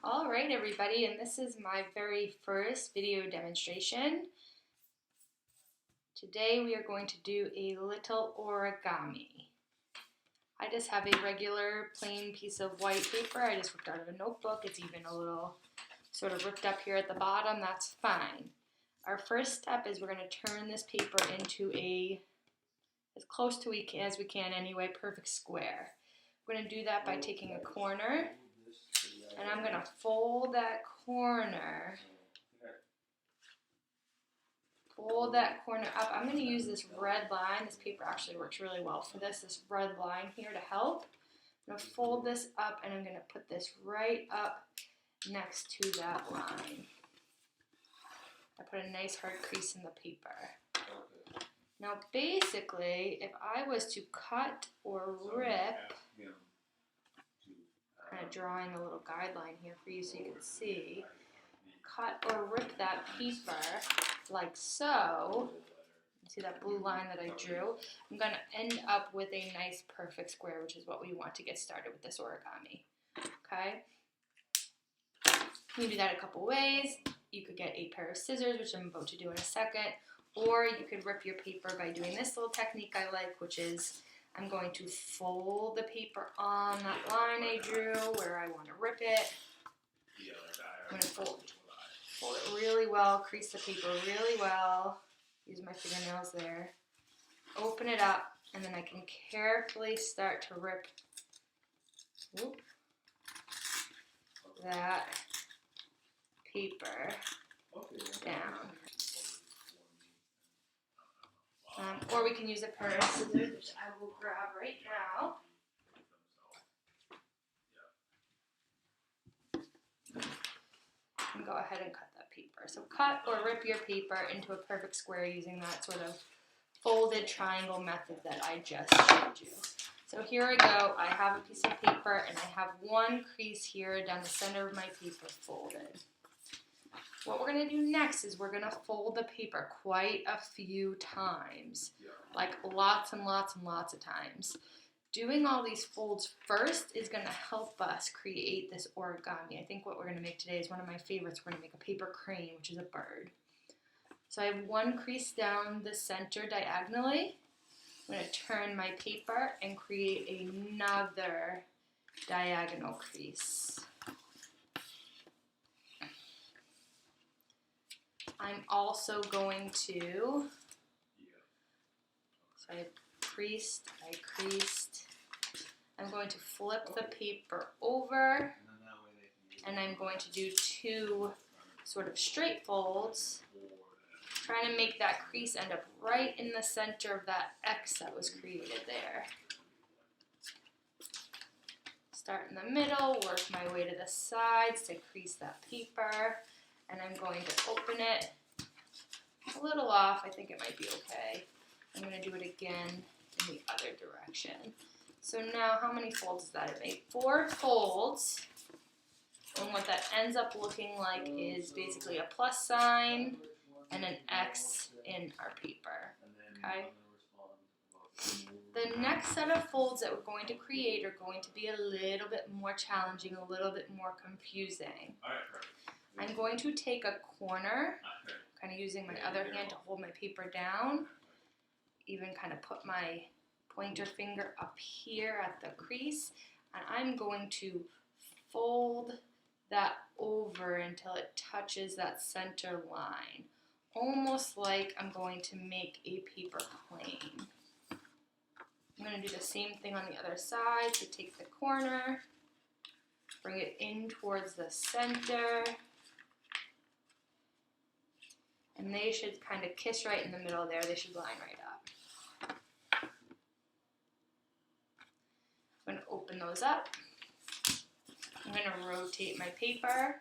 All right, everybody, and this is my very first video demonstration. Today we are going to do a little origami. I just have a regular plain piece of white paper. I just ripped out of a notebook. It's even a little sort of ripped up here at the bottom. That's fine. Our first step is we're going to turn this paper into as close to as we can anyway, perfect square. We're going to do that by taking a corner, and I'm going to fold that corner up. I'm going to use this red line. This paper actually works really well for this red line here to help. I'm going to fold this up, and I'm going to put this right up next to that line. I put a nice hard crease in the paper. Now basically, if I was to cut or rip, kind of drawing a little guideline here for you so you can see, cut or rip that paper like so. See that blue line that I drew? I'm going to end up with a nice perfect square, which is what we want to get started with this origami. Okay? You can do that a couple ways. You could get a pair of scissors, which I'm about to do in a second, or you could rip your paper by doing this little technique I like, which is I'm going to fold the paper on that line I drew where I want to rip it. I'm going to fold it really well, crease the paper really well, use my fingernails there, open it up, and then I can carefully start to rip that paper down. Or we can use a pair of scissors, which I will grab right now. And go ahead and cut that paper. So cut or rip your paper into a perfect square using that sort of folded triangle method that I just showed you. So here I go. I have a piece of paper and I have one crease here down the center of my paper folded. What we're going to do next is we're going to fold the paper quite a few times, like lots and lots and lots of times. Doing all these folds first is going to help us create this origami. I think what we're going to make today is one of my favorites. We're going to make a paper crane, which is a bird. So I have one crease down the center diagonally. I'm going to turn my paper and create another diagonal crease. I'm also going to, so I creased, I'm going to flip the paper over, and I'm going to do two sort of straight folds, trying to make that crease end up right in the center of that X that was created there. Start in the middle, work my way to the sides to crease that paper, and I'm going to open it a little off. I think it might be okay. I'm going to do it again in the other direction. So now how many folds is that? I made 4 folds, and what that ends up looking like is basically a plus sign and an X in our paper. Okay? The next set of folds that we're going to create are going to be a little bit more challenging, a little bit more confusing. I'm going to take a corner, kind of using my other hand to hold my paper down, even kind of put my pointer finger up here at the crease, and I'm going to fold that over until it touches that center line, almost like I'm going to make a paper plane. I'm going to do the same thing on the other side, so take the corner, bring it in towards the center, and they should kind of kiss right in the middle there. They should line right up. I'm going to open those up. I'm going to rotate my paper.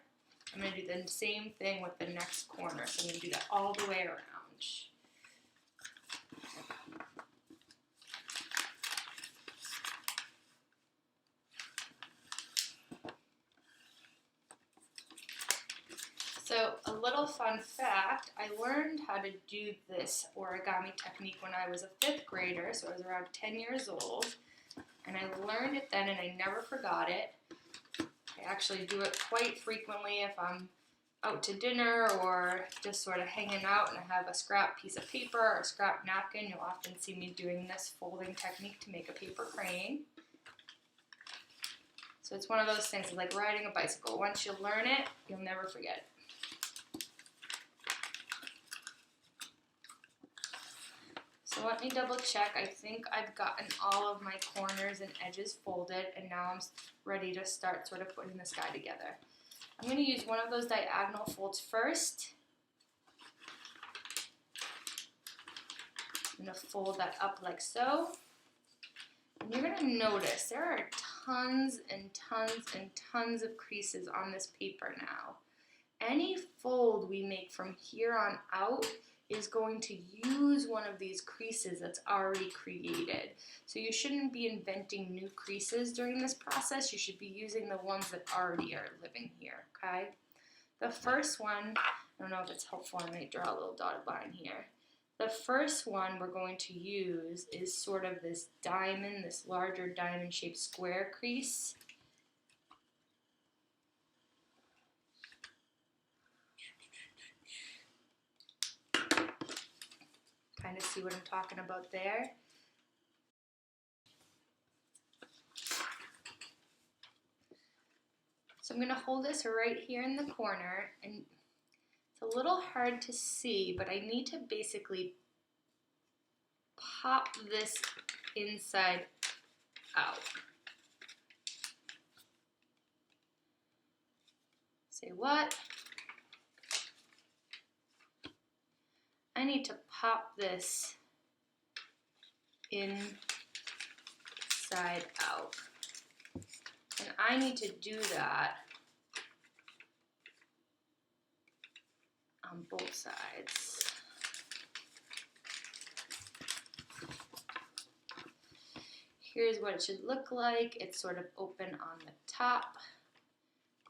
I'm going to do the same thing with the next corner. So I'm going to do that all the way around. So a little fun fact, I learned how to do this origami technique when I was a 5th grader, so I was around 10 years old, and I learned it then and I never forgot it. I actually do it quite frequently if I'm out to dinner or just sort of hanging out and I have a scrap piece of paper or a scrap napkin. You'll often see me doing this folding technique to make a paper crane. So it's one of those things like riding a bicycle. Once you learn it, you'll never forget it. So let me double check. I think I've gotten all of my corners and edges folded, and now I'm ready to start sort of putting this guy together. I'm going to use one of those diagonal folds first. I'm going to fold that up like so. And you're going to notice there are tons and tons and tons of creases on this paper now. Any fold we make from here on out is going to use one of these creases that's already created. So you shouldn't be inventing new creases during this process. You should be using the ones that already are living here, okay? The first one, I don't know if it's helpful, I might draw a little dotted line here. The first one we're going to use is sort of this diamond, this larger diamond-shaped square crease. Kind of see what I'm talking about there. So I'm going to hold this right here in the corner, and it's a little hard to see, but I need to basically pop this inside out. Say what? I need to pop this inside out. And I need to do that on both sides. Here's what it should look like. It's sort of open on the top,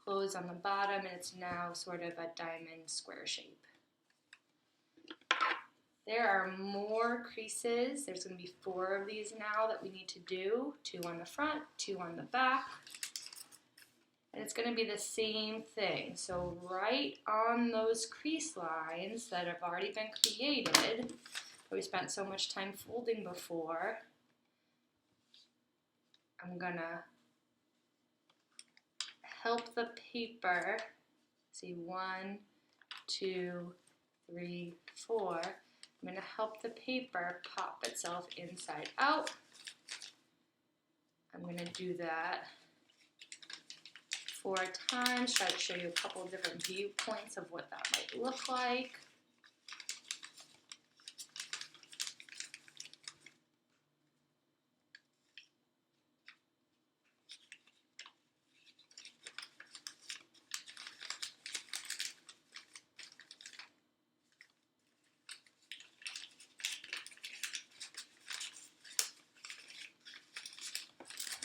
closed on the bottom, and it's now sort of a diamond square shape. There are more creases. There's going to be 4 of these now that we need to do. 2 on the front, 2 on the back. And it's going to be the same thing. So right on those crease lines that have already been created, that we spent so much time folding before, I'm going to help the paper, see 1, 2, 3, 4. I'm going to help the paper pop itself inside out. I'm going to do that 4 times, try to show you a couple of different viewpoints of what that might look like.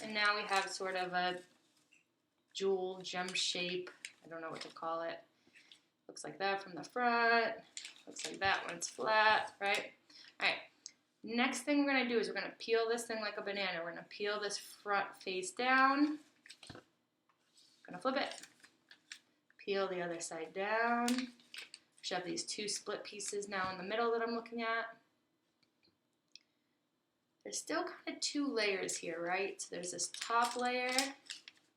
And now we have sort of a jewel gem shape. I don't know what to call it. Looks like that from the front. Looks like that when it's flat, right? All right. Next thing we're going to do is we're going to peel this thing like a banana. We're going to peel this front face down. Going to flip it. Peel the other side down. Should have these 2 split pieces now in the middle that I'm looking at. There's still kind of 2 layers here, right? So there's this top layer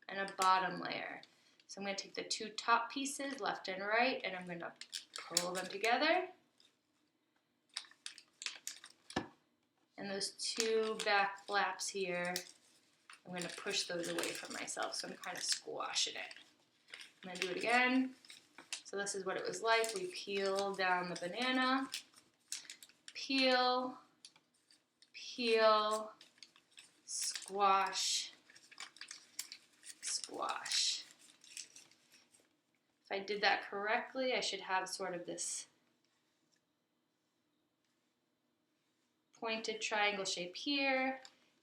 and a bottom layer. So I'm going to take the 2 top pieces, left and right, and I'm going to pull them together. And those 2 back flaps here, I'm going to push those away from myself, so I'm kind of squashing it. I'm going to do it again. So this is what it was like. We peel down the banana, peel, peel, squash, squash. If I did that correctly, I should have sort of this pointed triangle shape here.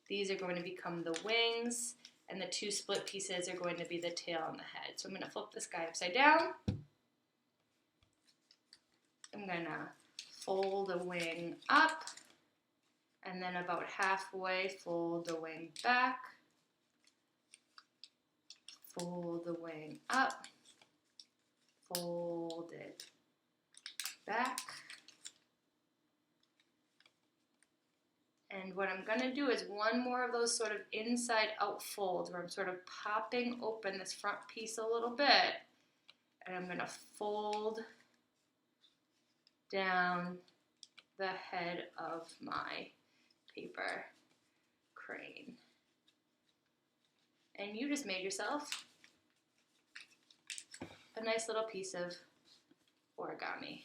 These are going to become the wings, and the 2 split pieces are going to be the tail and the head. So I'm going to flip this guy upside down. I'm going to fold the wing up, and then about halfway fold the wing back, fold the wing up, fold it back. And what I'm going to do is one more of those sort of inside out folds where I'm sort of popping open this front piece a little bit. And I'm going to fold down the head of my paper crane. And you just made yourself a nice little piece of origami.